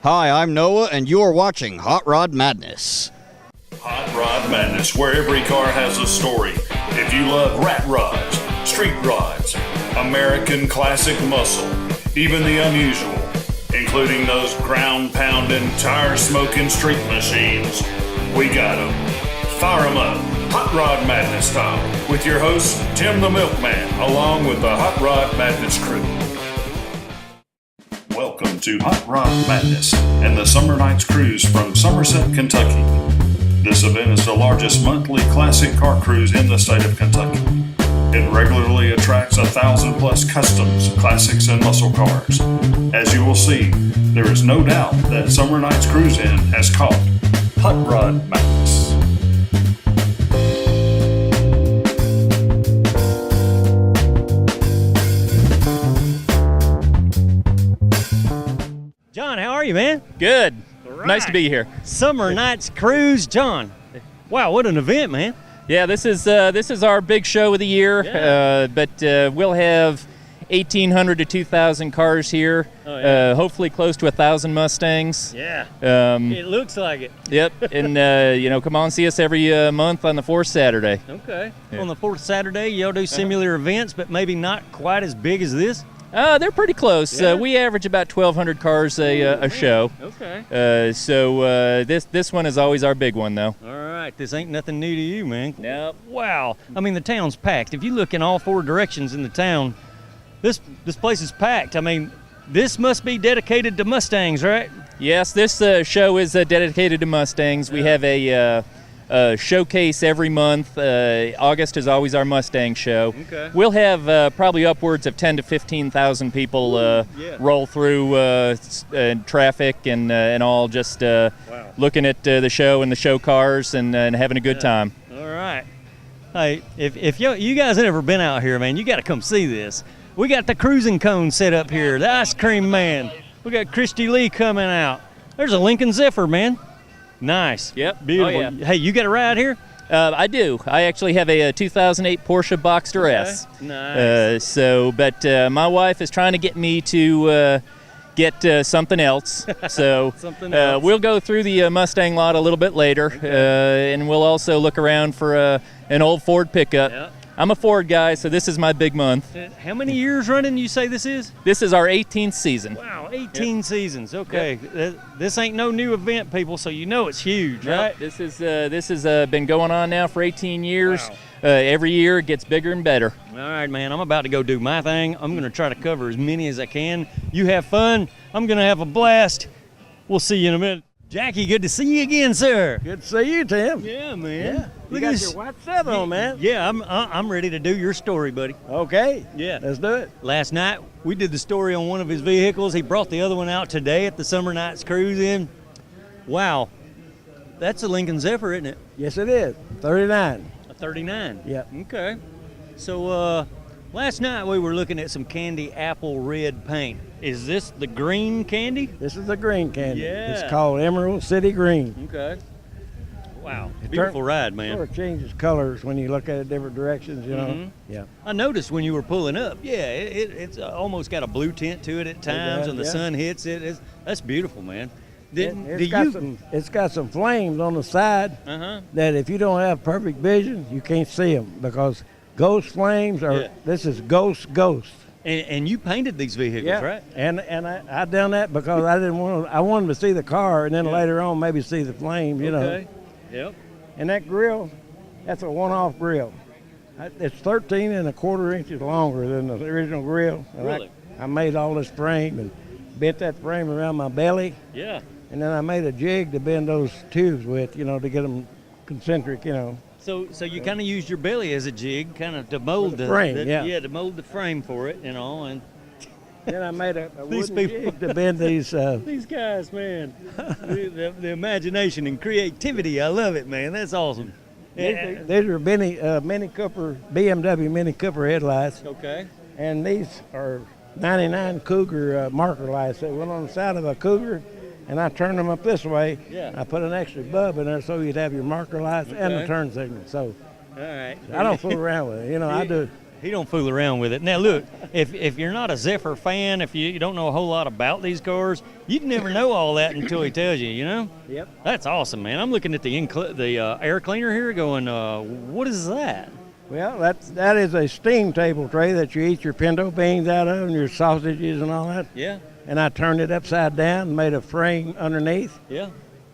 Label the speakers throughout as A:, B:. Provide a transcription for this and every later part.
A: Hi, I'm Noah, and you're watching Hot Rod Madness.
B: Hot Rod Madness, where every car has a story. If you love rat rods, street rods, American classic muscle, even the unusual, including those ground-pounding, tire-smoking street machines, we got them. Fire them up, Hot Rod Madness style, with your host, Tim the Milkman, along with the Hot Rod Madness crew. Welcome to Hot Rod Madness and the Somernites Cruise from Somerset, Kentucky. This event is the largest monthly classic car cruise in the state of Kentucky. It regularly attracts 1,000 plus customs, classics, and muscle cars. As you will see, there is no doubt that Somernites Cruise Inn has caught Hot Rod Madness.
C: John, how are you, man?
D: Good.
C: Right.
D: Nice to be here.
C: Somernites Cruise, John. Wow, what an event, man.
D: Yeah, this is our big show of the year.
C: Yeah.
D: But we'll have 1,800 to 2,000 cars here.
C: Oh, yeah.
D: Hopefully close to 1,000 Mustangs.
C: Yeah.
D: It
C: looks like it.
D: Yep. And come on, see us every month on the fourth Saturday.
C: Okay.
D: Yeah.
C: On the fourth Saturday, y'all do similar events, but maybe not quite as big as this.
D: They're pretty close.
C: Yeah.
D: We average about 1,200 cars a show.
C: Okay.
D: So this one is always our big one, though.
C: All right. This ain't nothing new to you, man.
D: Nope.
C: Wow. I mean, the town's packed. If you look in all four directions in the town, this place is packed. I mean, this must be dedicated to Mustangs, right?
D: Yes, this show is dedicated to Mustangs. We have a showcase every month. August is always our Mustang show.
C: Okay.
D: We'll have probably upwards of 10 to 15,000 people roll through traffic and all, just looking at the show and the show cars and having a good time.
C: All right. Hey, if you guys have ever been out here, man, you got to come see this. We got the cruising cone set up here, the ice cream man. We got Christy Lee coming out. There's a Lincoln Zephyr, man. Nice.
D: Yep.
C: Beautiful.
D: Oh, yeah.
C: Hey, you got a ride here?
D: I do. I actually have a 2008 Porsche Boxster S.
C: Nice.
D: But my wife is trying to get me to get something else. So
C: Something else.
D: we'll go through the Mustang lot a little bit later, and we'll also look around for an old Ford pickup.
C: Yep.
D: I'm a Ford guy, so this is my big month.
C: How many years running you say this is?
D: This is our 18th season.
C: Wow, 18 seasons. Okay. This ain't no new event, people, so you know it's huge, right?
D: This has been going on now for 18 years.
C: Wow.
D: Every year it gets bigger and better.
C: All right, man, I'm about to go do my thing. I'm going to try to cover as many as I can. You have fun. I'm going to have a blast. We'll see you in a minute. Jackie, good to see you again, sir.
E: Good to see you, Tim.
C: Yeah, man.
E: Yeah. You
C: Look
E: got
C: at this.
E: your white set on, man.
C: Yeah, I'm ready to do your story, buddy.
E: Okay.
C: Yeah.
E: Let's do it.
C: Last night, we did the story on one of his vehicles. He brought the other one out today at the Somernites Cruise Inn. Wow. That's a Lincoln Zephyr, isn't it?
E: Yes, it is. 39.
C: A 39.
E: Yep.
C: Okay. So, last night we were looking at some candy apple red paint. Is this the green candy?
E: This is the green candy.
C: Yeah.
E: It's called Emerald City Green.
C: Okay. Wow.
E: It
C: Beautiful ride, man.
E: Sort of changes colors when you look at it different directions, you know.
C: Mhm.
E: Yeah.
C: I noticed when you were pulling up, it's almost got a blue tint to it at times,
E: does,
C: and the
E: yeah.
C: sun hits it. That's beautiful, man.
E: It's got some flames on the side
C: Uh-huh.
E: that if you don't have perfect vision, you can't see them because ghost flames are.
C: Yeah.
E: This is ghost.
C: And you painted these vehicles, right?
E: And I done that because I wanted to see the car and then later on maybe see the flame, you know.
C: Okay. Yep.
E: And that grill, that's a one-off grill. It's 13 and a quarter inches longer than the original grill. And
C: Really?
E: I made all this frame and bent that frame around my belly,
C: Yeah.
E: and then I made a jig to bend those tubes with, you know, to get them concentric, you know.
C: So you kind of used your belly as a jig, kind of to mold
E: the frame, yeah.
C: to mold the frame for it, you know. And
E: Then I made a
C: These
E: wooden
C: people-
E: jig to bend these.
C: these guys, man, the imagination and creativity, I love it, man. That's awesome.
E: These are Mini Cooper, BMW Mini Cooper headlights,
C: Okay.
E: and these are 99 Cougar marker lights that went on the side of a Cougar, and I turned them up this way.
C: Yeah.
E: I put an extra bulb in there so you'd have your marker lights and the
C: Okay.
E: turn signal. So
C: All right.
E: I don't fool around with it. You know, I do.
C: He don't fool around with it. Now look, if you're not a Zephyr fan, if you don't know a whole lot about these cars, you'd never know all that until he tells you. You know?
E: Yep.
C: That's awesome, man. I'm looking at the air cleaner here, going, what is that?
E: Well, that is a steam table tray that you eat your pinto beans out of and your sausages and all that.
C: Yeah.
E: And I turned it upside down and made a frame underneath.
C: Yeah.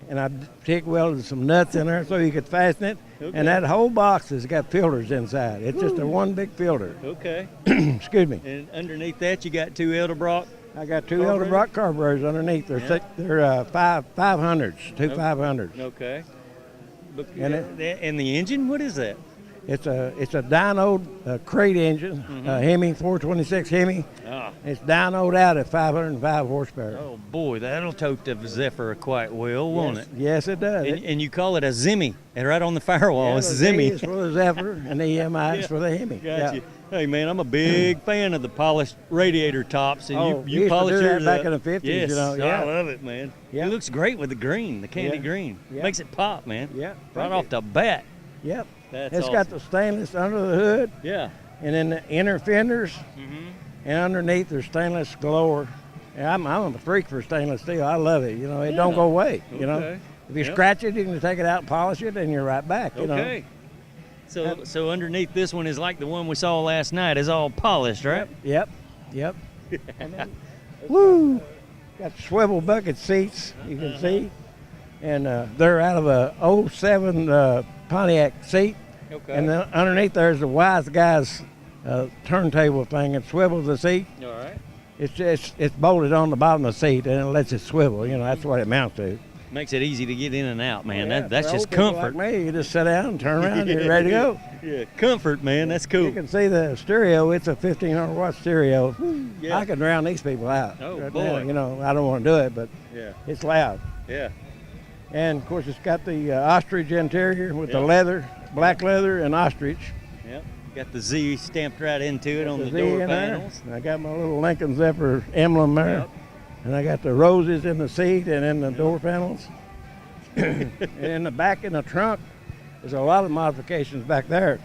E: And I TIG welded some nuts in there so you could fasten it.
C: Okay.
E: And that whole box has got filters inside. It's just a one big filter.
C: Okay.
E: Excuse me.
C: And underneath that, you got 2 Edelbrock.
E: I got 2 Edelbrock carburetors underneath. They're 500s, two 500s.
C: Okay.
E: And
C: and the engine, what is that?
E: It's a dynoed crate engine, Hemi 426 Hemi.
C: Ah.
E: It's dynoed out at 505 horsepower.
C: Oh boy, that'll tote the Zephyr quite well, won't it?
E: Yes, it does.
C: And you call it a Zimmy, and right on the firewall, it's
E: the
C: Zimmy.
E: Z is for the Zephyr, and the EMI is for the Hemi.
C: Gotcha. Hey man, I'm a big fan of the polished radiator tops, and you
E: used
C: polish
E: to do that
C: yours
E: back
C: up.
E: in the 50s,
C: Yes,
E: you know. Yeah.
C: I love it, man.
E: Yeah.
C: It looks great with the green, the candy green.
E: Yeah.
C: Makes it pop, man.
E: Yeah.
C: Right off the bat.
E: Yep.
C: That's
E: It's
C: awesome.
E: got the stainless under the hood,
C: Yeah.
E: and then the inner fenders, and underneath there's stainless galore. Yeah, I'm a freak for stainless steel. I love it. You know, it don't go away. You know,
C: Okay.
E: if you
C: Yep.
E: scratch it, you can take it out and polish it, and you're right back. You know.
C: Okay. So underneath this one is like the one we saw last night, is all polished, right?
E: Yep. And then, woo! Got swivel bucket seats, you can see, and they're out of a 07 Pontiac seat.
C: Okay.
E: And then underneath there's the Wise Guys turntable thing. It swivels the seat.
C: All right.
E: It's bolted on the bottom of the seat, and it lets it swivel. You know, that's what it mounts to.
C: Makes it easy to get in and out, man.
E: Yeah,
C: That's
E: for
C: just
E: old people
C: comfort.
E: Like me, you just sit down and turn around, and you're ready to go.
C: Yeah, comfort, man. That's
E: You
C: cool.
E: can see the stereo. It's a 1500 watt stereo.
C: Yeah.
E: I could drown these people out.
C: Oh,
E: right
C: boy.
E: now. You know, I don't want to do it, but
C: Yeah.
E: it's loud.
C: Yeah.
E: And of course, it's got the ostrich interior with the
C: Yeah.
E: leather, black leather, and ostrich.
C: Yep. Got the Z stamped right into it on the
E: Z
C: door
E: in there.
C: panels.
E: And I got my little Lincoln Zephyr emblem there.
C: Yep.
E: And I got the roses in the seat and in the door panels. And in the back in the trunk, there's a lot of modifications back there.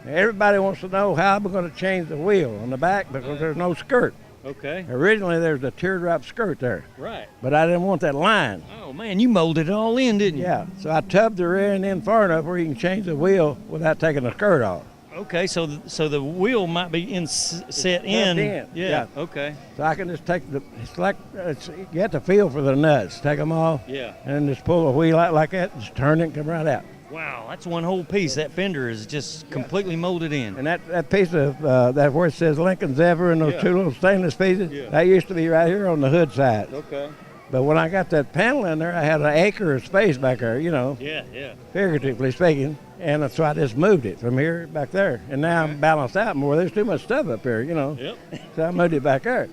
E: Everybody wants to know how I'm going to change the wheel on the back because there's no skirt.
C: Okay.
E: Originally, there's a teardrop skirt there,
C: Right.
E: but I didn't want that line.
C: Oh man, you molded it all in, didn't you?
E: Yeah, so I tubbed the rear end in far enough where you can change the wheel without taking the skirt off.
C: Okay, so the wheel might be set in.
E: in,
C: Yeah.
E: yeah.
C: Okay.
E: So I can just take you have to feel for the nuts, take them off,
C: Yeah.
E: and just pull the wheel out like that, just turn it and come right out.
C: Wow, that's one whole piece. That fender is just completely molded in.
E: And that piece of, that where it says Lincoln Zephyr and those
C: Yeah.
E: two little stainless pieces,
C: Yeah.
E: that used to be right here on the hood side.
C: Okay.
E: But when I got that panel in there, I had an acre of space back there, you know,
C: Yeah. Yeah.
E: figuratively speaking. And so I just moved it from here back there. And now I'm balanced out more. There's too much stuff up here, you know.
C: Yep.
E: So I moved it back there.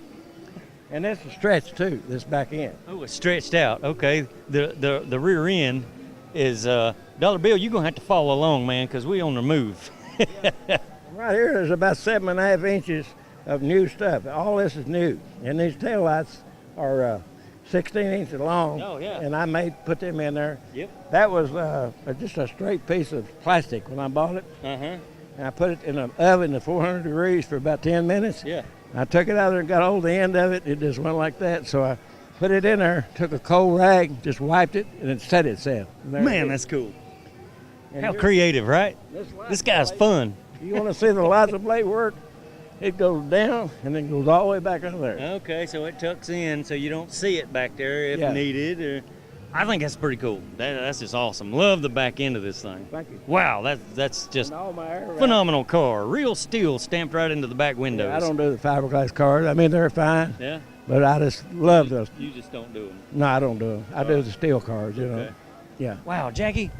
E: And this is stretched too, this back end.
C: Oh, it's stretched out. Okay. The rear end is Dollar Bill. You're gonna have to follow along, man, because we on the move.
E: Right here, there's about 7.5 inches of new stuff. All this is new. And these taillights are 16 inches long.
C: Oh, yeah.
E: And I put them in there.
C: Yep.
E: That was just a straight piece of plastic when I bought it.
C: Uh-huh.
E: And I put it in an oven at 400 degrees for about 10 minutes.
C: Yeah.
E: I took it out there and got hold of the end of it. It just went like that. So I put it in there, took a cold rag, just wiped it, and it set itself. And there it
C: Man,
E: is.
C: that's cool.
E: And
C: How
E: here-
C: creative, right?
E: license
C: This guy's
E: plate,
C: fun.
E: You want to see the license plate work? It goes down and then goes all the way back under there.
C: Okay, so it tucks in so you don't see it back there if
E: Yeah.
C: needed. I think that's pretty cool. That's just awesome. Love the back end of this thing.
E: Thank you.
C: Wow, that's just
E: And all my air racks.
C: phenomenal car. Real steel stamped right into the back windows.
E: I don't do the fiberglass cars. I mean, they're fine,
C: Yeah?
E: but I just love those.
C: You just don't do them.
E: No, I don't do them. I do the steel cars, you know.
C: Okay.
E: Yeah.
C: Wow, Jackie,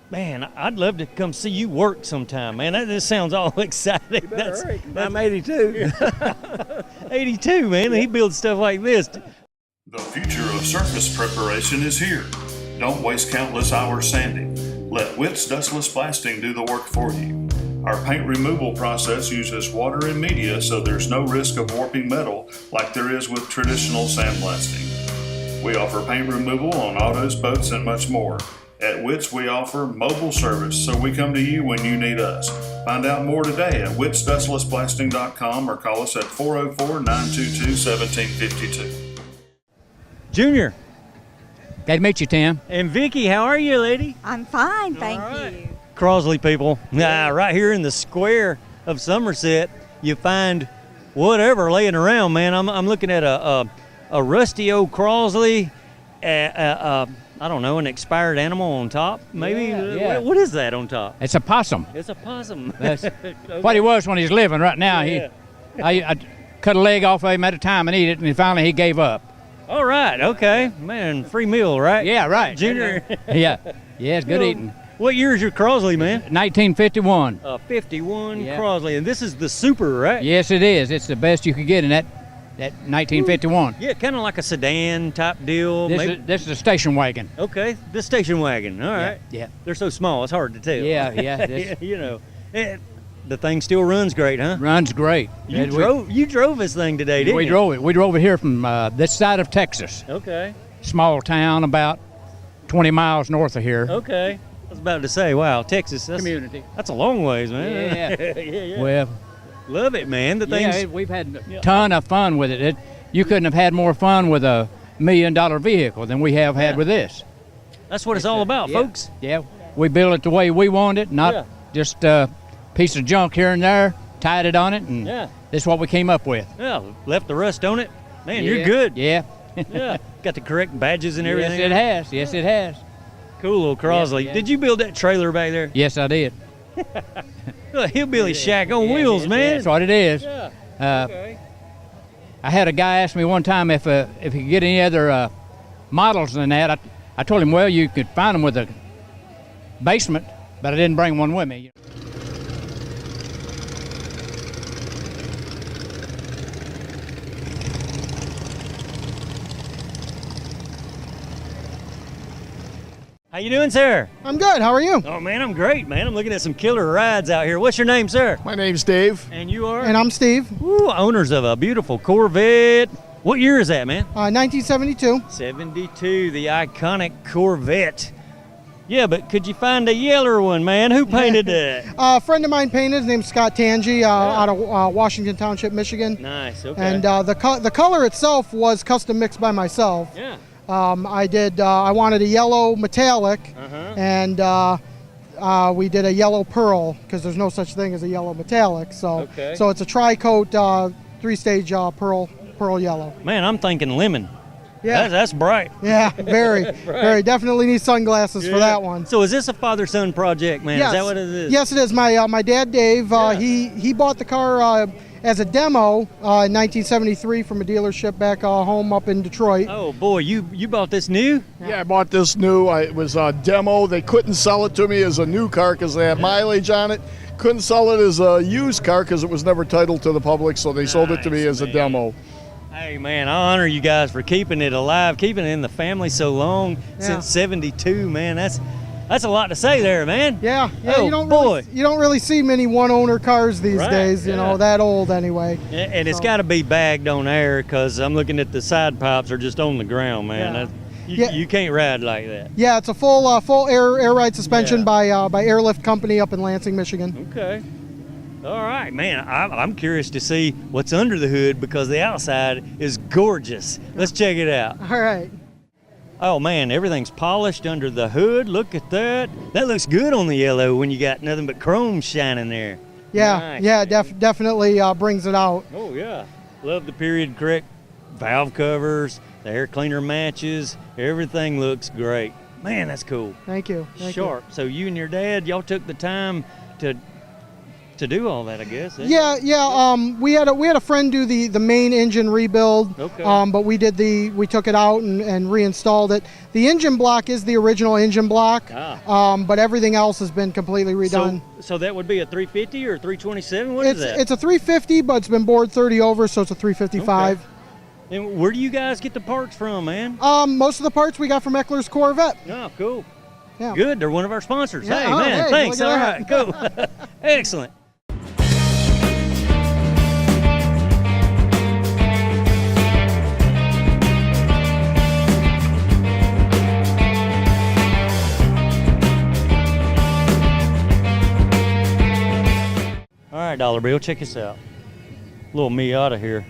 C: man, I'd love to come see you work sometime, man. That just sounds all exciting.
E: Better hurry, 'cause I'm 82.
C: 82, man. He builds stuff like this.
B: The future of surface preparation is here. Don't waste countless hours sanding. Let Witt's Dustless Blasting do the work for you. Our paint removal process uses water and media, so there's no risk of warping metal like there is with traditional sandblasting. We offer paint removal on autos, boats, and much more. At Wits, we offer mobile service, so we come to you when you need us. Find out more today at witsdustlessblasting.com or call us at 404-922-1752.
C: Junior
F: Glad to meet you, Tim.
C: and Vicky, how are you, lady?
G: I'm fine, thank
C: All right.
G: you.
C: Crosley people. Right here in the square of Somerset, you find whatever laying around, man. I'm looking at a rusty old Crosley, I don't know, an expired animal on top, maybe?
F: Yeah.
C: What is that on top?
F: It's a possum.
C: It's a possum.
F: That's what he was when he's living right now.
C: Yeah.
F: I cut a leg off of him at a time and eat it, and finally he gave up.
C: All right, okay. Man, free meal, right?
F: Yeah, right.
C: Junior.
F: Yeah, it's good eating.
C: What year is your Crosley, man?
F: 1951.
C: 51
F: Yeah.
C: Crosley, and this is the Super, right?
F: Yes, it is. It's the best you could get in that 1951.
C: Yeah, kind of like a sedan type deal.
F: This is a station wagon.
C: Okay, the station wagon. All right.
F: Yeah.
C: They're so small, it's hard to tell.
F: Yeah. This
C: You know, the thing still runs great, huh?
F: runs great.
C: You drove this thing today, didn't
F: We
C: you?
F: drove it. We drove it here from this side of Texas.
C: Okay.
F: Small town about 20 miles north of here.
C: Okay. I was about to say, wow, Texas.
F: Community.
C: That's a long ways, man.
F: Yeah.
C: yeah.
F: Well,
C: Love it, man. The thing's
F: we've had a ton of fun with it. You couldn't have had more fun with a $1 million vehicle than we have had with this.
C: that's what it's all about, folks.
F: Yeah, we built it the way we wanted it, not
C: Yeah.
F: just a piece of junk here and there, tied it on it, and
C: Yeah.
F: this is what we came up with.
C: Yeah, left the rust on it. Man,
F: Yeah.
C: you're good.
F: Yeah.
C: Yeah. Got the correct badges and everything.
F: Yes, it has. Yes, it has.
C: Cool little Crosley.
F: Yeah.
C: Did you build that trailer back there?
F: Yes, I did.
C: A hillbilly shack on wheels, man.
F: That's what it is.
C: Yeah.
F: Okay. I had a guy ask me one time if he could get any other models than that. I told him, well, you could find them with a basement, but I didn't bring one with me.
C: How you doing, sir?
H: I'm good. How are you?
C: Oh, man, I'm great, man. I'm looking at some killer rides out here. What's your name, sir?
H: My name's Dave.
C: And you are?
H: And I'm Steve.
C: Ooh, owners of a beautiful Corvette. What year is that, man?
H: 1972.
C: 72, the iconic Corvette. Yeah, but could you find a yeller one, man? Who painted that?
H: A friend of mine painted. His name's Scott Tangi, out of Washington Township, Michigan.
C: Nice, okay.
H: And the color itself was custom mixed by myself.
C: yeah.
H: I wanted a yellow metallic, and we did a yellow pearl because there's no such thing as a yellow metallic. So,
C: Okay.
H: so it's a tri-coat, three-stage pearl yellow.
C: Man, I'm thinking lemon.
H: Yeah,
C: That's bright.
H: yeah, very. Definitely need sunglasses for that one.
C: So is this a father-son project, man?
H: Yes.
C: Is that what it is?
H: Yes, it is. My dad, Dave, he bought the car as a demo in 1973 from a dealership back home up in Detroit.
C: Oh, boy, you bought this new?
I: Yeah, I bought this new. It was a demo. They couldn't sell it to me as a new car because they had mileage on it. Couldn't sell it as a used car because it was never titled to the public, so they sold it to me
C: Nice,
I: as a
C: man.
I: demo.
C: Hey, man, I honor you guys for keeping it alive, keeping it in the family so long, since 72, man. That's a lot to say there, man.
H: Yeah,
C: Oh,
H: you don't
C: boy.
H: you don't really see many one-owner cars these
C: Right,
H: days. You know, that old anyway.
C: And it's
H: So-
C: got to be bagged on air because I'm looking at the side pipes are just on the ground, man.
H: Yeah.
C: You can't ride like that.
H: Yeah, it's a full air ride suspension
C: Yeah.
H: by Airlift Company up in Lansing, Michigan.
C: Okay. All right, man. I'm curious to see what's under the hood because the outside is gorgeous. Let's check it out.
H: All right.
C: Oh, man, everything's polished under the hood. Look at that. That looks good on the yellow when you got nothing but chrome shining there.
H: Yeah,
C: Nice,
H: yeah,
C: man.
H: definitely brings it out.
C: Oh, yeah. Love the period correct valve covers, the air cleaner matches. Everything looks great. Man, that's cool.
H: Thank you. Thank you.
C: Sharp. So you and your dad, y'all took the time to do all that, I guess. eh?
H: Yeah. We had a friend do the main engine rebuild.
C: Okay.
H: But we took it out and reinstalled it. The engine block is the original engine block. But everything else has been completely redone.
C: So that would be a 350 or 327? What is that?
H: It's a 350, but it's been bored 30 over, so it's a 355.
C: Okay. And where do you guys get the parts from, man?
H: Most of the parts we got from Eckler's Corvette.
C: Oh, cool.
H: Yeah.
C: Good. They're one of our sponsors.
H: Yeah,
C: Hey,
H: oh,
C: man,
H: hey,
C: thanks.
H: look
C: All
H: at
C: right, cool. Excellent. dollar bill. Check this out. Little Miata here.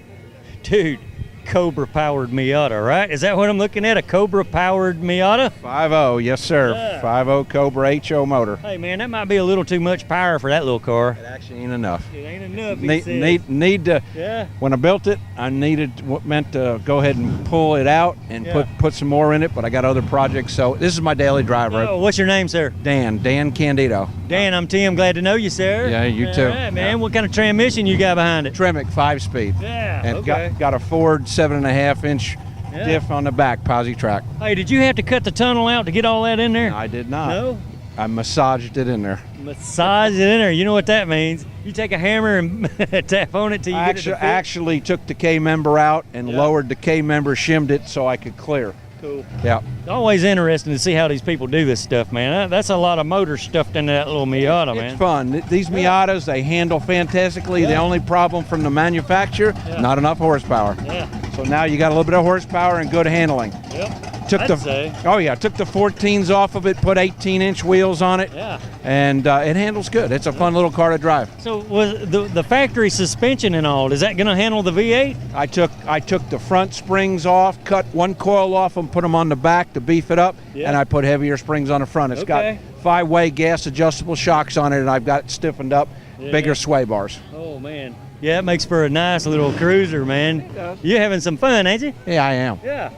C: Dude, Cobra-powered Miata, right? Is that what I'm looking at, a Cobra-powered Miata?
G: 5.0, yes, sir.
C: Yeah.
G: 5.0 Cobra HO motor.
C: Hey, man, that might be a little too much power for that little car.
G: It actually ain't enough.
C: It ain't enough, he said.
G: Need to.
C: Yeah.
G: When I built it, I meant to go ahead and pull it out and put some more in it, but I got other projects. So this is my daily driver.
C: Oh, what's your name, sir?
G: Dan Candido.
C: Dan, I'm Tim. Glad to know you, sir.
G: Yeah, you too.
C: All right, man.
G: Yeah.
C: What kind of transmission you got behind it?
G: Tremec 5-speed.
C: Yeah,
G: And
C: okay.
G: got a Ford 7.5-inch diff on the back, posi track.
C: Hey, did you have to cut the tunnel out to get all that in there?
G: I did not.
C: No?
G: I massaged it in there.
C: Massage it in there. You know what that means. You take a hammer and tap on it till you get it to fit.
G: Actually took the K member out and lowered the K member, shimmed it so I could clear.
C: Cool.
G: Yeah.
C: It's always interesting to see how these people do this stuff, man. That's a lot of motor stuffed into that little Miata, man.
G: It's fun. These Miatas, they handle fantastically. The only problem from the manufacturer, not enough horsepower.
C: Yeah.
G: So now you got a little bit of horsepower and good handling.
C: Yep.
G: Took
C: I'd say.
G: Oh yeah, took the 14s off of it, put 18-inch wheels on it.
C: Yeah.
G: And it handles good. It's a fun little car to drive.
C: So was the factory suspension and all, is that going to handle the V8?
G: I took the front springs off, cut one coil off and put them on the back to beef it up, and I put heavier springs on the front. It's got 5-way gas adjustable shocks on it, and I've got it stiffened up, bigger sway bars.
C: Oh man. Yeah, it makes for a nice little cruiser, man. You're having some fun, ain't you?
G: Yeah, I am.
C: Yeah.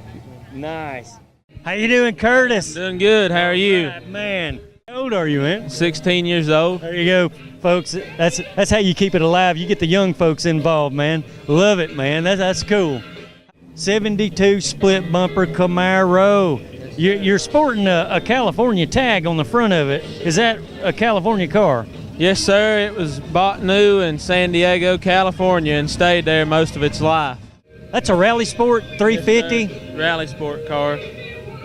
C: Nice. How you doing, Curtis?
J: Doing good. How are you?
C: Right, man. How old are you, man?
J: 16 years old.
C: There you go, folks. That's how you keep it alive. You get the young folks involved, man. Love it, man. That's cool. 72 split bumper Camaro. You're sporting a California tag on the front of it. Is that a California car?
J: Yes, sir. It was bought new in San Diego, California, and stayed there most of its life.
C: That's a Rally Sport 350.
J: Yes, Rally Sport car.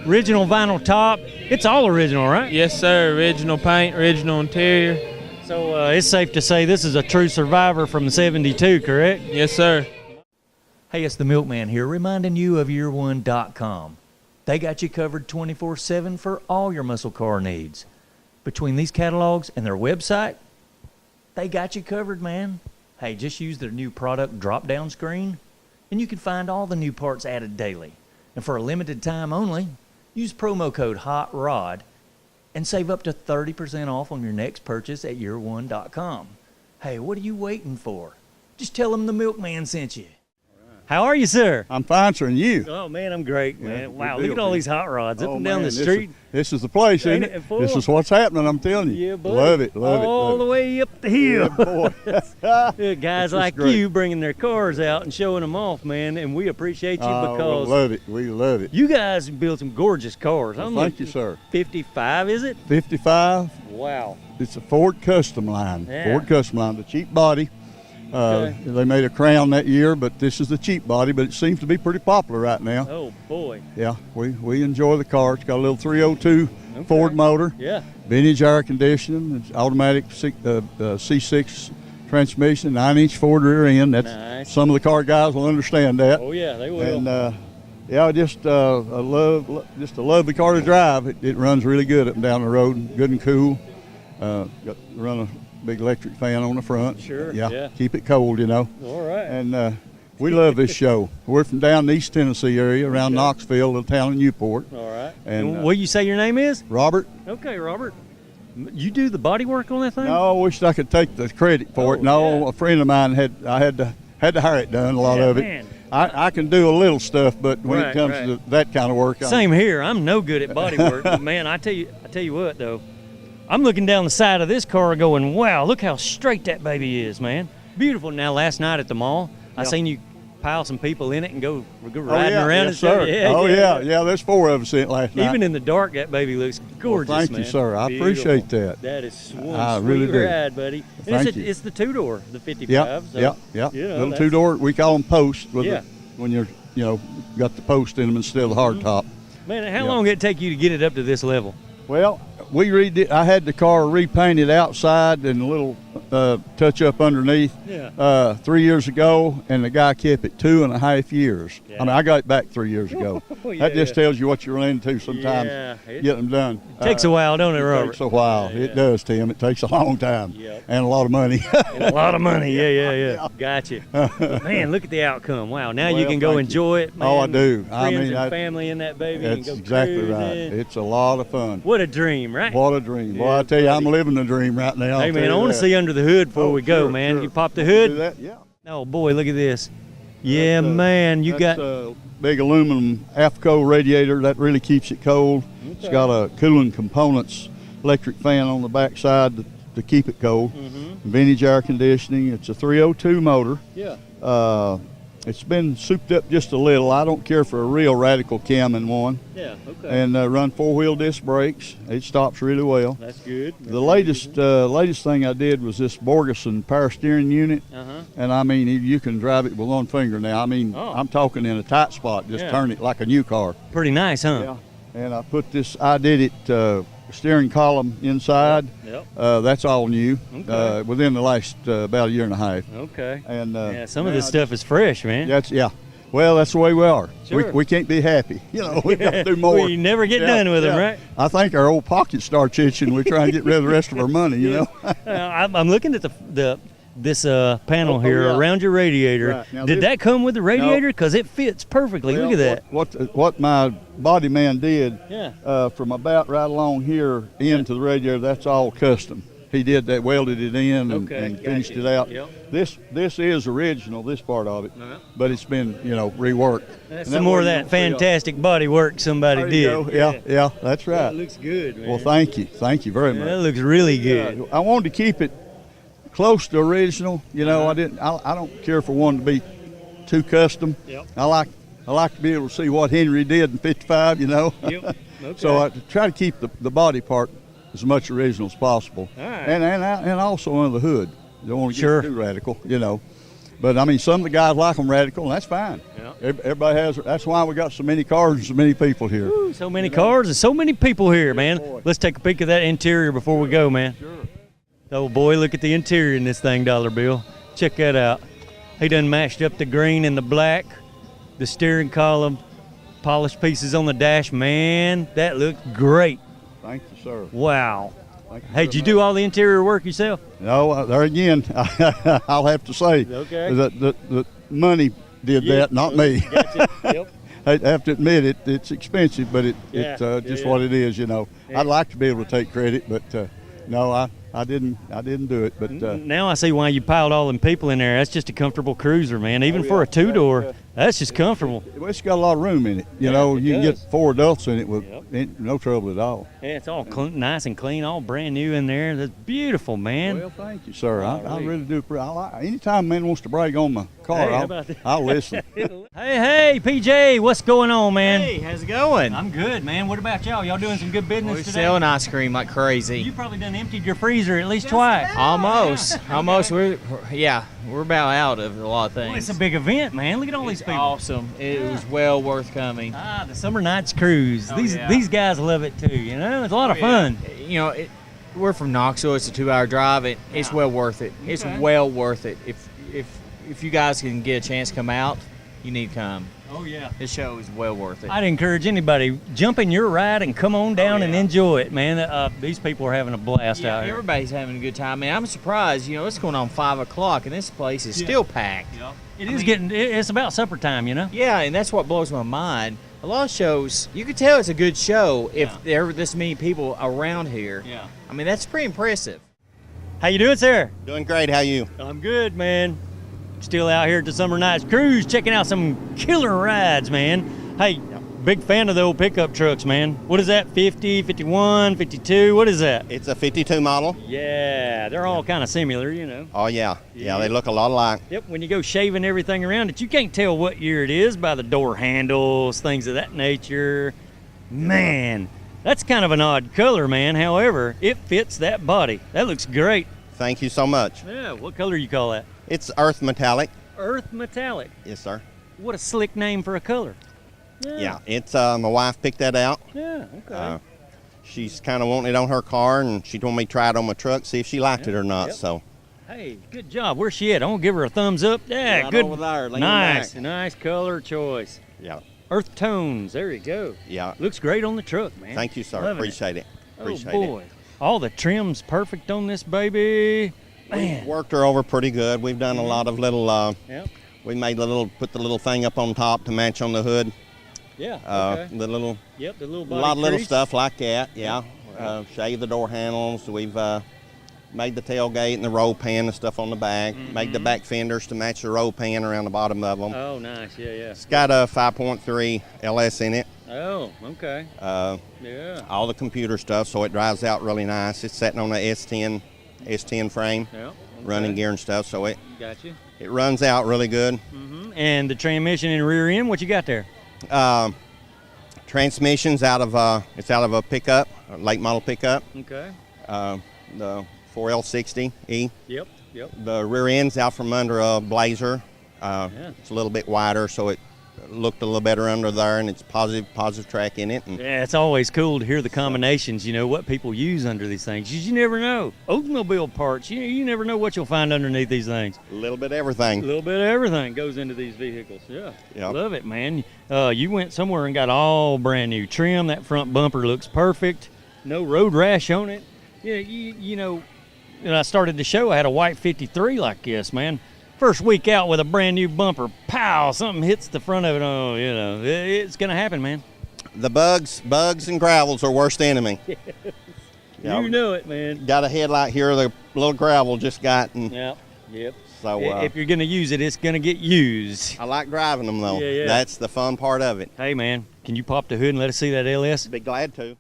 C: Original vinyl top. It's all original, right?
J: Yes, sir. Original paint, original interior.
C: So it's safe to say this is a true survivor from '72, correct?
J: Yes, sir.
C: Hey, it's the Milkman here, reminding you of year1.com. They got you covered 24/7 for all your muscle car needs. Between these catalogs and their website, they got you covered, man. Hey, just use their new product drop-down screen, and you can find all the new parts added daily. And for a limited time only, use promo code HOTROD and save up to 30% off on your next purchase at year1.com. Hey, what are you waiting for? Just tell them the Milkman sent you. How are you, sir?
K: I'm fine, sir, and you?
C: Oh, man, I'm great, man.
K: Yeah,
C: wow,
K: good
C: look
K: deal,
C: at all
K: man.
C: these hot rods up and
K: man,
C: down the street.
K: This is the place, isn't
C: Ain't
K: it?
C: it full?
K: This is what's happening, I'm telling you.
C: Yeah, buddy.
K: Love it, love it.
C: All
K: love
C: the
K: it.
C: way up the hill.
K: Yeah, boy.
C: Good guys
K: This is
C: like
K: great.
C: you bringing their cars out and showing them off, man, and we appreciate you
K: We
C: because
K: love it. We love it.
C: you guys build some gorgeous cars.
K: Well,
C: I'm
K: thank
C: looking-
K: you, sir.
C: 55, is it?
K: 55.
C: Wow.
K: It's a Ford Custom line.
C: Yeah.
K: Ford Custom line, the cheap body.
C: Okay.
K: They made a Crown that year, but this is the cheap body, but it seems to be pretty popular right now.
C: Oh, boy.
K: Yeah, we enjoy the car. It's got a little 302 Ford motor.
C: Yeah.
K: Vintage air conditioning. It's automatic C6 transmission, 9-inch Ford rear end. That's
C: Nice.
K: some of the car guys will understand that.
C: Oh, yeah, they will.
K: And yeah, just I love a lovely car to drive. It runs really good up and down the road, good and cool. Run a big electric fan on the front.
C: Sure,
K: Yeah.
C: yeah.
K: Keep it cold, you know.
C: All right.
K: And we love this show. We're from down the East Tennessee area, around Knoxville, little town in Newport.
C: All right.
K: And
C: And what you say your name is?
K: Robert.
C: Okay, Robert. You do the body work on that thing?
K: No, I wish I could take the credit for it. No, a friend of mine had to hire it done, a lot of it.
C: Man.
K: I can do a little stuff, but when
C: Right,
K: it comes
C: right.
K: to that kind of work,
C: Same here. I'm no good at body work, but man, I tell you what though, I'm looking down the side of this car going, wow, look how straight that baby is, man. Beautiful. Now, last night at the mall, I seen you pile some people in it and go riding around and
K: yes, sir.
C: stuff.
K: Yeah, there's 4 of us in it last night.
C: Even in the dark, that baby looks gorgeous,
K: thank
C: man.
K: you, sir. I
C: Beautiful.
K: appreciate that.
C: That is one
K: I
C: sweet
K: really do.
C: ride, buddy. And
K: Thank you.
C: it's the 2-door, the 55.
K: Yeah,
C: so,
K: yeah.
C: you know,
K: Little
C: that's-
K: 2-door. We call them posts with
C: Yeah.
K: when you're got the post in them instead of the hard top.
C: Man, how
K: Yeah.
C: long did it take you to get it up to this level?
K: Well, we redid. I had the car repainted outside and a little touch up underneath.
C: Yeah.
K: 3 years ago, and the guy kept it 2.5 years.
C: Yeah.
K: I mean, I got it back 3 years ago.
C: Yeah,
K: that just tells you what you run into sometimes.
C: Yeah,
K: Getting them done.
C: It takes a while, don't it,
K: It
C: Robert?
K: takes a while.
C: Yeah,
K: It does, Tim. It takes a long time and a lot of money.
C: A lot of money. Yeah. Gotcha. Man, look at the outcome. Wow. Now you
K: Well,
C: can go
K: thank
C: enjoy
K: you.
C: it, man.
K: Oh, I do.
C: Friends
K: I mean,
C: and family in that baby.
K: That's
C: and go
K: exactly right.
C: cruising.
K: It's a lot of fun.
C: What a dream, right?
K: What a dream. Boy,
C: Yeah,
K: I tell you, I'm
C: buddy.
K: living the dream right now.
C: Hey, man, I want to see under the hood before we go,
K: sure,
C: man.
K: sure.
C: You pop the
K: Want to
C: hood?
K: do that? Yeah.
C: Oh, boy, look at this. Yeah, man, you got...
K: a big aluminum AFCO radiator that really keeps it cold. It's got a cooling components, electric fan on the back side to keep it cold. Vintage air conditioning. It's a 302 motor.
C: Yeah.
K: It's been souped up just a little. I don't care for a real radical cam in one.
C: Yeah, okay.
K: And run 4-wheel disc brakes. It stops really well.
C: That's good.
K: The latest thing I did was this Borgeson power steering unit. And I mean, you can drive it with one finger now. I mean, I'm talking in a tight spot. Just turn it like a new car.
C: Pretty nice, huh?
K: Yeah. And I put this, I did it steering column inside.
C: Yep.
K: That's all new.
C: Okay.
K: Within the last about a year and a half.
C: Okay.
K: And
C: yeah, some of this stuff is fresh, man.
K: Yeah. Well, that's the way we are.
C: Sure.
K: We can't be happy. You know, we've got to do more.
C: We never get done with them, right?
K: I think our old pockets start itching. We try and get rid of the rest of our money, you know.
C: I'm looking at this panel here around your radiator.
K: Right. Now
C: Did
K: this-
C: that come with the radiator? Because it fits perfectly.
K: Well,
C: Look at that.
K: What my body man did
C: Yeah.
K: from about right along here into the radiator, that's all custom. He did that, welded it in and finished
C: gotcha.
K: it out.
C: Yep.
K: This is original, this part of it,
C: Uh-huh.
K: but it's been reworked.
C: That's
K: And
C: some more
K: way
C: of
K: you
C: that
K: don't see
C: fantastic body work somebody
K: There you
C: did.
K: go. Yeah, that's right.
C: That looks good, man.
K: Well, thank you very much.
C: That looks really good.
K: Yeah, I wanted to keep it close to original. You know, I don't care for one to be too custom.
C: Yep.
K: I like to be able to see what Henry did in '55. You know.
C: Yep. Okay.
K: So I try to keep the body part as much original as possible.
C: All right.
K: And also under the hood. Don't want to get
C: Sure.
K: too radical. You know. But I mean, some of the guys like them radical, and that's fine.
C: Yeah.
K: Everybody has. That's why we got so many cars and so many people here.
C: Ooh, so many cars and so many people here, man. Let's take a peek of that interior before we go, man.
K: Sure.
C: Oh boy, look at the interior in this thing, Dollar Bill. Check that out. He done mashed up the green and the black, the steering column, polished pieces on the dash. Man, that looks great.
K: Thank you, sir.
C: Wow.
K: Thank you
C: Hey,
K: very
C: did you
K: much.
C: do all the interior work yourself?
K: No, there again, I'll have to say
C: Okay.
K: that the money did that, not me.
C: Gotcha. Yep.
K: I have to admit it's expensive, but it's
C: Yeah.
K: just
C: Yeah.
K: what it is, you know.
C: Yeah.
K: I'd like to be able to take credit, but no, I didn't do it. But
C: Now I see why you piled all them people in there. That's just a comfortable cruiser, man. Even for a two-door, that's just comfortable.
K: it's got a lot of room in it. You know,
C: it
K: you can
C: does.
K: get 4 adults in it with no trouble at all.
C: Yeah, it's all nice and clean, all brand new in there. That's beautiful, man.
K: Well, thank you, sir. I
C: Golly.
K: really do. Anytime man wants to brag on my car,
C: Hey, how about that?
K: I'll listen.
C: Hey, PJ, what's going on, man?
L: Hey, how's it going?
C: I'm good, man. What about y'all? Y'all doing some good business
L: We're
C: today?
L: selling ice cream like crazy.
C: You probably done emptied your freezer at least twice.
L: Almost. We're about out of a lot of
C: Well, it's
L: things.
C: a big event, man. Look at all these people.
L: Awesome. It was well worth coming.
C: The Somernites Cruise.
L: Oh,
C: these
L: yeah.
C: these guys love it too. You know, it's a lot of fun.
L: You know, we're from Knoxville. It's a 2-hour drive. It's well worth it. It's well worth it. If you guys can get a chance to come out, you need to come.
C: Oh yeah.
L: This show is well worth it.
C: I'd encourage anybody jump in your ride and come on down and enjoy it, man. These people are having a blast out here.
L: Everybody's having a good time, man. I'm surprised. You know, it's going on 5 o'clock, and this place is still packed.
C: It's about supper time, you know.
L: Yeah, and that's what blows my mind. A lot of shows, you could tell it's a good show if there were this many people around here.
C: Yeah.
L: I mean, that's pretty impressive.
C: How you doing, sir?
M: Doing great. How you?
C: I'm good, man. Still out here at the Somernites Cruise, checking out some killer rides, man. Hey, big fan of the old pickup trucks, man. What is that, 50, 51, 52? What is that?
M: It's a 52 model.
C: Yeah, they're all kind of similar, you know.
M: Oh, yeah. Yeah, they look a lot alike.
C: Yep, when you go shaving everything around it, you can't tell what year it is by the door handles, things of that nature. Man, that's kind of an odd color, man. However, it fits that body. That looks great.
M: Thank you so much.
C: Yeah, what color you call that?
M: It's earth metallic.
C: Earth metallic.
M: Yes, sir.
C: What a slick name for a color.
M: Yeah, it's my wife picked that out.
C: Yeah, okay.
M: She's kind of wanting it on her car, and she told me to try it on my truck, see if she liked it or not.
C: Yep.
M: So
C: Hey, good job. Where's she at? I'm gonna give her a thumbs up. Yeah,
M: Right
C: good.
M: over there, leaning
C: Nice,
M: back.
C: nice color choice.
M: Yeah.
C: Earth tones. There you go.
M: Yeah.
C: Looks great on the truck, man.
M: Thank you, sir.
C: Loving
M: Appreciate it. Appreciate
C: oh boy, all the trim's perfect on this baby. Man.
M: We've worked her over pretty good. We've done a lot of little.
C: Yep.
M: We made put the little thing up on top to match on the hood.
C: Yeah. Okay.
M: The little.
C: Yep. The little
M: A
C: body
M: lot of little
C: crease.
M: stuff like that. Yeah. Shaved the door handles. We've made the tailgate and the roll pan and stuff on the back. Made the back fenders to match the roll pan around the bottom of them.
C: Oh, nice. Yeah, yeah.
M: It's got a 5.3 LS in it.
C: Oh, okay. Yeah.
M: All the computer stuff, so it drives out really nice. It's sitting on a S10 frame,
C: Yeah. Okay.
M: running gear and stuff, so it
C: Gotcha.
M: runs out really good.
C: And the transmission and rear end, what you got there?
M: Transmission's out of a pickup, a late model pickup.
C: Okay.
M: The 4L60E.
C: Yep. Yep.
M: The rear end's out from under a Blazer. It's a little bit wider, so it looked a little better under there, and it's positive track in it. And
C: Yeah, it's always cool to hear the combinations, you know, what people use under these things. You never know. Oldsmobile parts, you never know what you'll find underneath these things.
M: a little bit of everything.
C: A little bit of everything goes into these vehicles. Yeah.
M: Yep.
C: Love it, man. You went somewhere and got all brand new trim. That front bumper looks perfect. No road rash on it. Yeah, you know, when I started the show, I had a white 53 like this, man. First week out with a brand new bumper, pow, something hits the front of it. Oh, you know, it's going to happen, man.
M: The bugs and gravels are worst enemy. Yeah.
C: You know it, man.
M: Got a headlight here, the little gravel just got. And
C: Yep.
M: so
C: If you're going to use it, it's going to get used.
M: I like driving them, though.
C: Yeah.
M: That's the fun part of it.
C: Hey, man, can you pop the hood and let us see that LS?
M: Be glad to.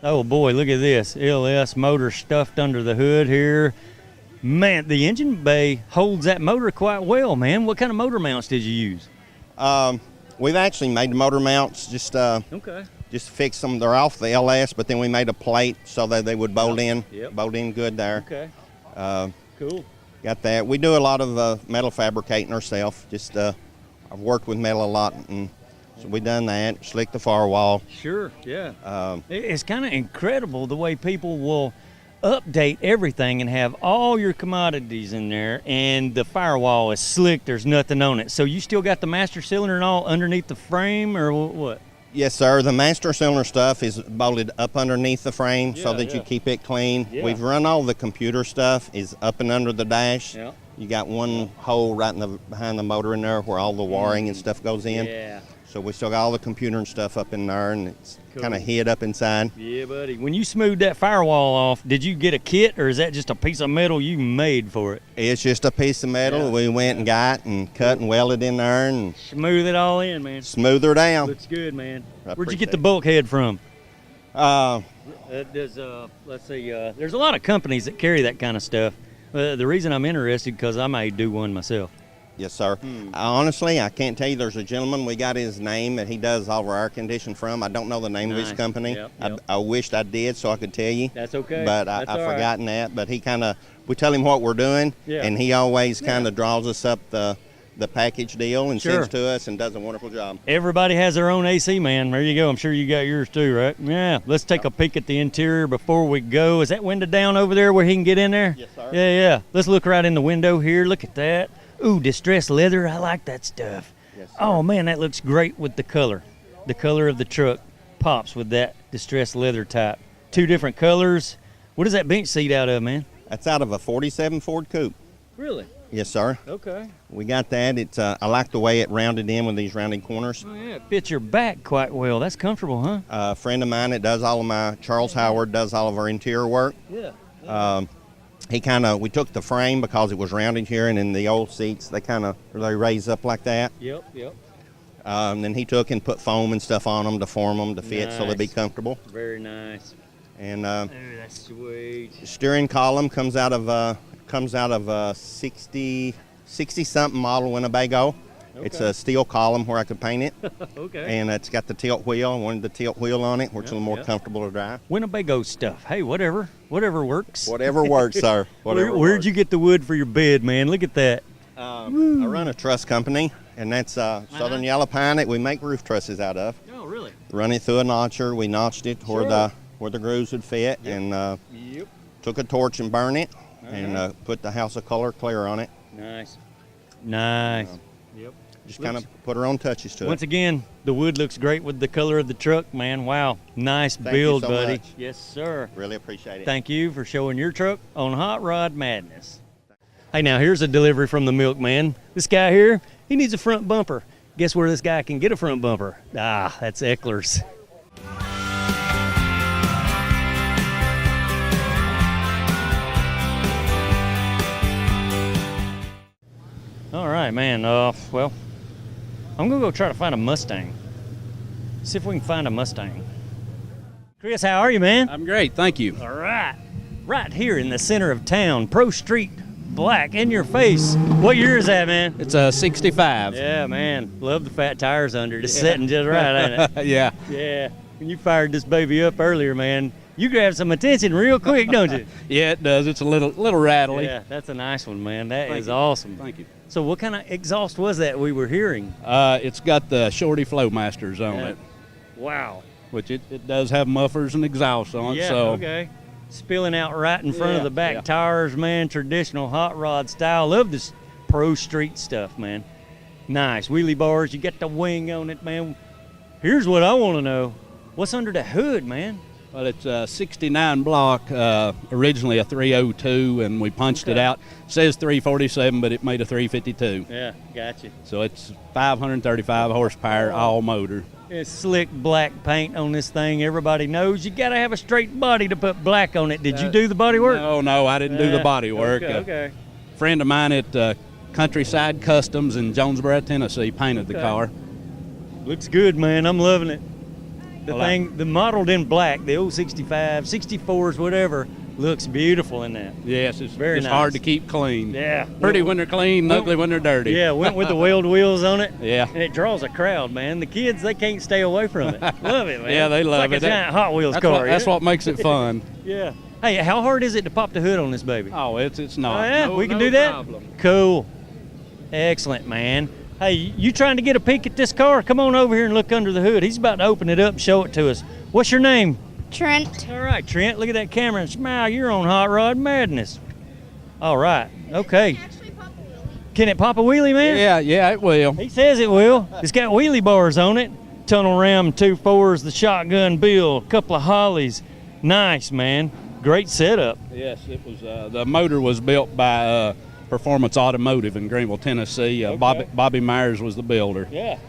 C: Oh, boy, look at this. LS motor stuffed under the hood here. Man, the engine bay holds that motor quite well, man. What kind of motor mounts did you use?
M: We've actually made the motor mounts, just fix them. They're off the LS, but then we made a plate so that they would bolt in good there.
C: Okay. Cool.
M: Got that. We do a lot of metal fabricating ourselves. I've worked with metal a lot, and so we done that. Slicked the firewall.
C: Sure, yeah. It's kind of incredible the way people will update everything and have all your commodities in there, and the firewall is slick. There's nothing on it. So you still got the master cylinder and all underneath the frame, or what?
M: Yes, sir. The master cylinder stuff is bolted up underneath the frame so that you keep it clean.
C: Yeah.
M: We've run all the computer stuff is up and under the dash.
C: Yeah.
M: You got one hole right behind the motor in there where all the wiring and stuff goes in.
C: Yeah.
M: So we still got all the computer and stuff up in there, and it's
C: Cool.
M: kind of hid up inside.
C: Yeah, buddy. When you smoothed that firewall off, did you get a kit, or is that just a piece of metal you made for it?
M: It's just a piece of metal
C: Yeah.
M: we went and got and cut and welded in there and
C: Smooth it all in, man.
M: smooth her down.
C: Looks good, man.
M: I
C: Where'd you get
M: appreciate
C: the
M: it.
C: bulkhead from?
M: Uh,
C: Let's see. There's a lot of companies that carry that kind of stuff. The reason I'm interested because I may do one myself.
M: Yes, sir. Honestly, I can't tell you. There's a gentleman, we got his name that he does all of our air conditioning from. I don't know the name of his
C: Nice.
M: company.
C: Yep.
M: I wished I did so I could tell you.
C: That's okay.
M: But
C: That's
M: I've
C: all right.
M: forgotten that. But he kind of, we tell him what we're doing,
C: Yeah.
M: and he always kind of draws us up the package deal and
C: Sure.
M: sends to us and does a wonderful job.
C: Everybody has their own AC, man. There you go. I'm sure you got yours too, right? Yeah. Let's take a peek at the interior before we go. Is that window down over there where he can get in there?
M: Yes, sir.
C: Yeah. Let's look right in the window here. Look at that. Ooh, distressed leather. I like that stuff.
M: Yes, sir.
C: Oh, man, that looks great with the color. The color of the truck pops with that distressed leather type. Two different colors. What is that bench seat out of, man?
M: That's out of a 47 Ford Coupe.
C: Really?
M: Yes, sir.
C: Okay.
M: We got that. It's I like the way it rounded in with these rounded corners.
C: Oh, yeah. It fits your back quite well. That's comfortable, huh?
M: A friend of mine that does all of my, Charles Howard, does all of our interior work.
C: Yeah.
M: We took the frame because it was rounded here, and in the old seats, they raise up like that.
C: Yep.
M: And then he took and put foam and stuff on them to form them to fit so they'd be
C: Nice.
M: comfortable.
C: Very nice.
M: And
C: Oh, that's sweet.
M: steering column comes out of a 60 something model Winnebago. It's
C: Okay.
M: a steel column where I could paint it.
C: Okay.
M: And it's got the tilt wheel. I wanted the tilt wheel on it, where it's a little more
C: yeah.
M: comfortable to drive.
C: Winnebago stuff. Hey, whatever works.
M: Whatever works, sir.
C: Where'd you get the wood for your bed, man? Look at that.
M: I run a truss company, and that's Southern Yellow Pine that we make roof trusses out of.
C: Oh, really?
M: Run it through a notcher. We notched it where the grooves would fit, and
C: Yep.
M: took a torch and burned it. and put the House of Color clear on it.
C: Nice. Nice. Yep.
M: Just kind of put her own touches to it.
C: Once again, the wood looks great with the color of the truck, man. Wow. Nice
M: Thank
C: build,
M: you so
C: buddy.
M: much.
C: Yes, sir.
M: Really appreciate it.
C: Thank you for showing your truck on Hot Rod Madness. Hey, now here's a delivery from the milkman. This guy here, he needs a front bumper. Guess where this guy can get a front bumper? Ah, that's Eckler's. All right, man. Well, I'm gonna go try to find a Mustang. See if we can find a Mustang. Chris, how are you, man?
N: I'm great, thank you.
C: All right. Right here in the center of town, Pro Street, black in your face. What year is that, man?
N: It's a 65.
C: Yeah, man. Love the fat tires under it. It's sitting just right, ain't it?
N: Yeah.
C: Yeah. When you fired this baby up earlier, man, you grabbed some attention real quick, don't you?
N: Yeah, it does. It's a little rattly.
C: Yeah, that's a nice one, man. That
N: Thank
C: is
N: you.
C: awesome.
N: Thank you.
C: So what kind of exhaust was that we were hearing?
N: It's got the Shorty Flowmasters on it,
C: Wow.
N: which it does have mufflers and exhaust on it.
C: Yeah,
N: so
C: okay. Spilling out right in front of
N: Yeah,
C: the back
N: yeah.
C: tires, man. Traditional hot rod style. Love this Pro Street stuff, man. Nice. Wheelie bars. You got the wing on it, man. Here's what I want to know. What's under the hood, man?
N: Well, it's a 69 block, originally a 302, and we punched it out. It says 347, but it made a 352.
C: Yeah, gotcha.
N: So it's 535 horsepower, all motor.
C: It's slick black paint on this thing. Everybody knows you got to have a straight body to put black on it. Did you do the body work?
N: No, I didn't do the body work.
C: Okay.
N: A friend of mine at Countryside Customs in Jonesboro, Tennessee, painted the car.
C: Looks good, man. I'm loving it.
N: Well,
C: The modeled in black, the old 65, 64s, whatever, looks beautiful in that.
N: Yes, it's
C: Very
N: nice.
C: nice.
N: Hard to keep clean.
C: Yeah.
N: Pretty when they're clean, ugly when they're dirty.
C: Yeah, went with the weld wheels on it.
N: Yeah.
C: And it draws a crowd, man. The kids, they can't stay away from it. Love it, man.
N: Yeah, they love
C: it's
N: it.
C: like a giant Hot Wheels
N: That's
C: car.
N: What, that's what makes it fun.
C: Yeah. Hey, how hard is it to pop the hood on this baby?
N: Oh, it's not.
C: Oh, yeah?
N: No,
C: We can
N: no
C: do that?
N: problem.
C: Cool. Excellent, man. Hey, you trying to get a peek at this car? Come on over here and look under the hood. He's about to open it up and show it to us. What's your name?
O: Trent.
C: All right, Trent, look at that camera and smile. You're on Hot Rod Madness. All right, okay. Can it pop a wheelie, man?
N: Yeah, it will.
C: He says it will. It's got wheelie bars on it. Tunnel ram, 2.4s, the shotgun build, a couple of Hollies. Nice, man. Great setup.
N: Yes, it was. The motor was built by Performance Automotive in Greenville, Tennessee. Bobby Myers was the builder.
C: Yeah.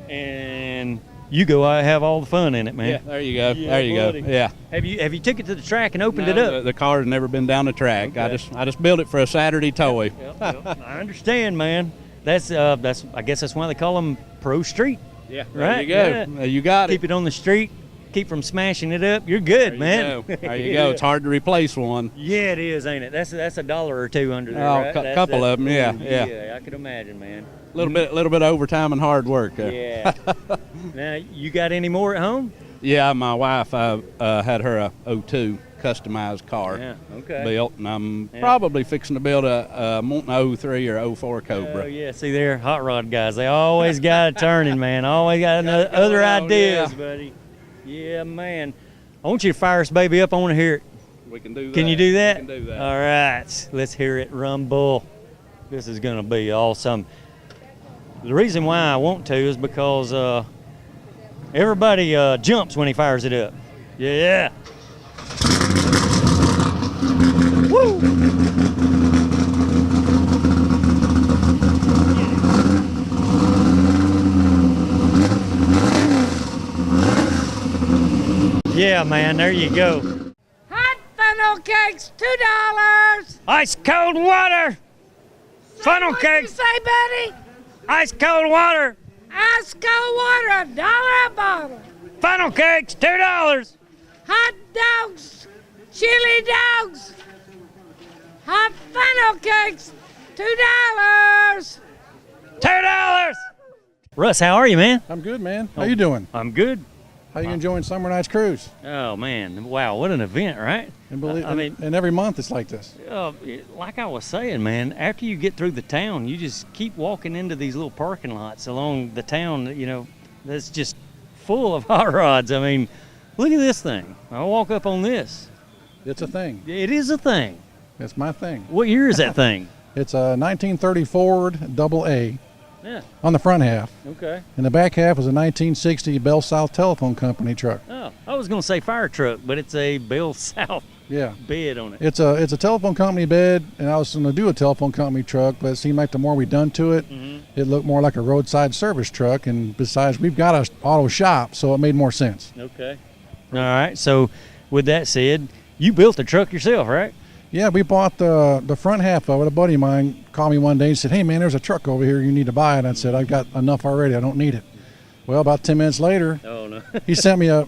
C: And you go have all the fun in it, man.
N: Yeah, there you go.
C: Yeah,
N: there you
C: buddy.
N: go. Yeah.
C: Have you took it to the track and opened
N: No,
C: it up?
N: The car's never been down the track.
C: Okay.
N: I just built it for a Saturday toy.
C: Yep. I understand, man. That's I guess that's why they call them Pro Street.
N: Yeah.
C: Right.
N: There you go.
C: Yeah.
N: You got
C: Keep it on the street. Keep from smashing it up. You're good, man.
N: There you go. It's hard to replace one.
C: Yeah, it is, ain't it? That's $1 or $2 under there,
N: Oh,
C: right?
N: a couple of them, yeah.
C: Yeah, I could imagine, man.
N: A little bit of overtime and hard work there.
C: Yeah. Now, you got any more at home?
N: Yeah, my wife had her a 02 customized car
C: Yeah, okay.
N: built, and I'm probably fixing to build a 03 or 04 Cobra.
C: Oh, yeah. See, they're hot rod guys. They always got it turning, man. Always got other ideas, buddy. Yeah, man. I want you to fire this baby up. I want to hear it.
N: We can do that.
C: Can you do that?
N: We can do that.
C: All right. Let's hear it rumble. This is going to be awesome. The reason why I want to is because everybody jumps when he fires it up. Yeah. Woo! Yeah, man, there you go.
O: Hot funnel cakes, $2.
C: Ice cold water. Funnel
O: What did you
C: cakes.
O: say, buddy?
C: Ice cold water.
O: Ice cold water, $1 a bottle.
C: Funnel cakes, $2.
O: Hot dogs, chili dogs. Hot funnel cakes, $2.
C: $2. Russ, how are you, man?
P: I'm good, man. How you doing?
C: I'm good.
P: How you enjoying Somernites Cruise?
C: Oh man, wow, what an event, right?
P: And every month it's like this.
C: Like I was saying, man, after you get through the town, you just keep walking into these little parking lots along the town, you know, that's just full of hot rods. I mean, look at this thing. I'll walk up on this.
P: It's a thing.
C: It is a thing.
P: It's my thing.
C: What year is that thing?
P: It's a 1930 Ford Double A.
C: Yeah.
P: On the front half.
C: Okay.
P: And the back half is a 1960 Bell South Telephone Company truck.
C: Oh, I was going to say fire truck, but it's a Bell South bed on it.
P: It's a telephone company bed, and I was going to do a telephone company truck, but it seemed like the more we done to it, it looked more like a roadside service truck. And besides, we've got an auto shop, so it made more sense.
C: Okay. All right. So, with that said, you built the truck yourself, right?
P: Yeah, we bought the front half of it. A buddy of mine called me one day and said, "Hey, man, there's a truck over here you need to buy." And I said, "I've got enough already. I don't need it." Well, about 10 minutes later, he sent me a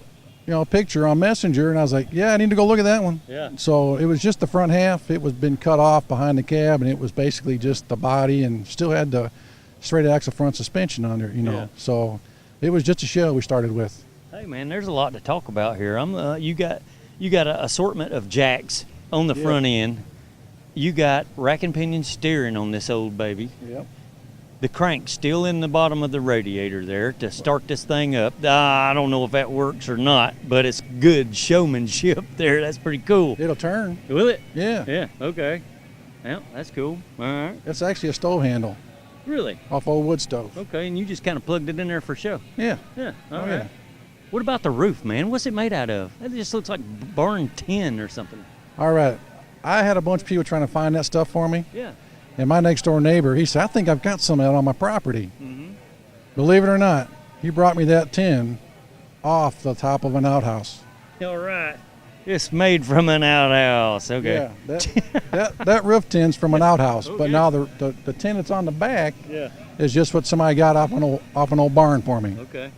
P: picture on Messenger, and I was like, "Yeah, I need to go look at that one."
C: Yeah.
P: So it was just the front half. It was been cut off behind the cab, and it was basically just the body, and still had the straight axle front suspension on there,
C: Yeah.
P: So it was just a shell we started with.
C: Hey, man, there's a lot to talk about here. You got an assortment of jacks on the front end. You got rack and pinion steering on this old baby.
P: Yep.
C: The crank still in the bottom of the radiator there to start this thing up. I don't know if that works or not, but it's good showmanship there. That's pretty cool.
P: It'll turn.
C: Will it?
P: Yeah.
C: Yeah, okay. Yeah, that's cool. All right.
P: It's actually a stove handle.
C: Really?
P: Off old wood stove.
C: Okay, and you just kind of plugged it in there for show.
P: Yeah.
C: Yeah, all right.
P: Yeah.
C: What about the roof, man? What's it made out of? It just looks like barn tin or something.
P: All right. I had a bunch of people trying to find that stuff for me.
C: Yeah.
P: And my next door neighbor, he said, "I think I've got some of that on my property." Believe it or not, he brought me that tin off the top of an outhouse.
C: All right. It's made from an outhouse. Okay.
P: Yeah, that roof tin's from an outhouse, but now the tin that's on the back is just what somebody got off an old barn for me.
C: Okay.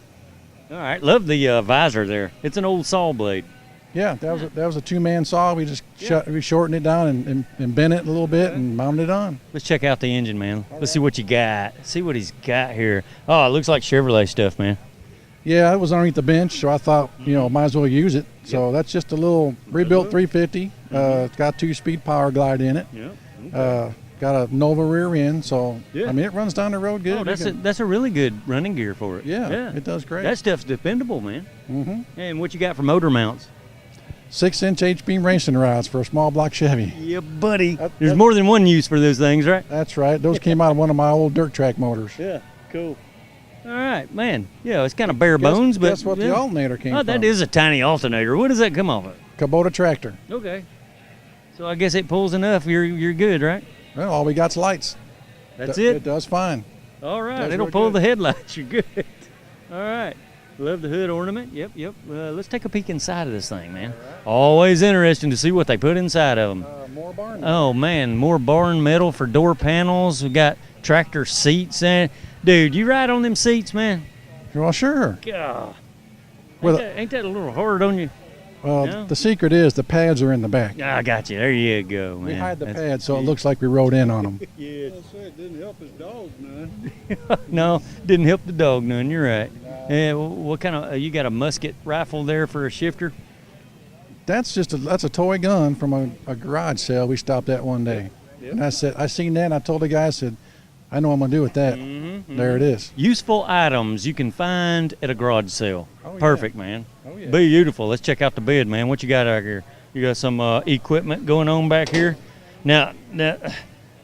C: All right. Love the visor there. It's an old saw blade.
P: Yeah, that was a two-man saw. We just we shortened it down and bent it a little bit and mounted it on.
C: Let's check out the engine, man. Let's see what you got. See what he's got here. Oh, it looks like Chevrolet stuff, man.
P: Yeah, it was underneath the bench, so I thought, might as well use it. So that's just a little rebuilt 350. It's got 2-speed power glide in it.
C: Yeah.
P: Got a Nova rear end, so I mean it runs down the road good.
C: Oh, that's a really good running gear for it.
P: Yeah, it does great.
C: That stuff's dependable, man. And what you got for motor mounts?
P: 6-inch H-beam racing rods for a small block Chevy.
C: Yeah, buddy. There's more than one use for those things, right?
P: That's right. Those came out of one of my old dirt track motors.
C: Yeah, cool. All right, man. Yeah, it's kind of bare bones, but
P: guess what the alternator came from?
C: That is a tiny alternator. What does that come off of?
P: Kubota tractor.
C: Okay. So I guess it pulls enough. You're good, right?
P: Well, all we got's lights.
C: That's it?
P: It does fine.
C: All right. It'll pull the headlights. You're good. All right. Love the hood ornament. Yep. Let's take a peek inside of this thing, man. Right. Always interesting to see what they put inside of them.
P: More barn metal.
C: Oh, man. More barn metal for door panels. We got tractor seats. Dude, you ride on them seats, man?
P: Well, sure.
C: God. Ain't that a little hard on you?
P: Well, the secret is the pads are in the back.
C: I got you. There you go, man.
P: We hide the pads so it looks like we rode in on them.
C: Yeah.
K: It didn't help his dog none.
C: No, didn't help the dog none. You're right. What kind of? You got a musket rifle there for a shifter?
P: That's a toy gun from a garage sale we stopped at one day. Yep. And I seen that and I told the guy, I said, I know what I'm going to do with that. There it is.
C: Useful items you can find at a garage sale.
P: Oh,
C: Perfect, man.
P: Oh, yeah.
C: Beautiful. Let's check out the bed, man. What you got out here? You got some equipment going on back here? Now,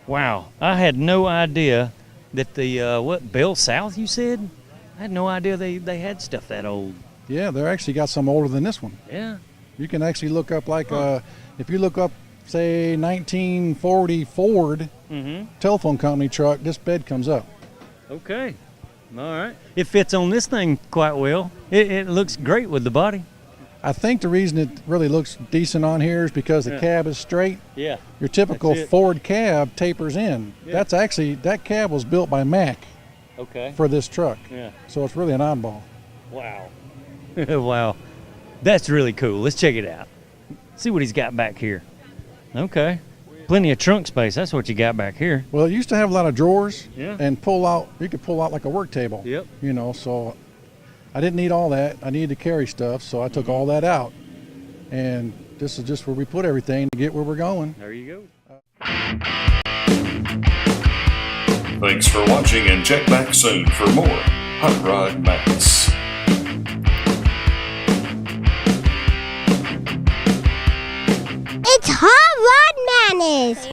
C: wow. I had no idea that the, Bell South you said? I had no idea they had stuff that old.
P: Yeah, they're actually got some older than this one.
C: Yeah.
P: You can actually look up if you look up, say, 1940 Ford telephone company truck, this bed comes up.
C: Okay. All right. It fits on this thing quite well. It looks great with the body.
P: I think the reason it really looks decent on here is because the cab is straight.
C: Yeah.
P: Your typical Ford cab tapers in.
C: Yeah.
P: That cab was built by Mack.
C: Okay.
P: For this truck.
C: Yeah.
P: So it's really an oddball.
C: Wow. Wow. That's really cool. Let's check it out. See what he's got back here. Okay. Plenty of trunk space. That's what you got back here.
P: Well, it used to have a lot of drawers.
C: Yeah.
P: And you could pull out like a work table.
C: Yep.
P: So I didn't need all that. I needed to carry stuff, so I took all that out. And this is just where we put everything to get where we're going.
C: There you go.
B: Thanks for watching and check back soon for more Hot Rod Madness.
Q: It's Hot Rod Madness. Madness.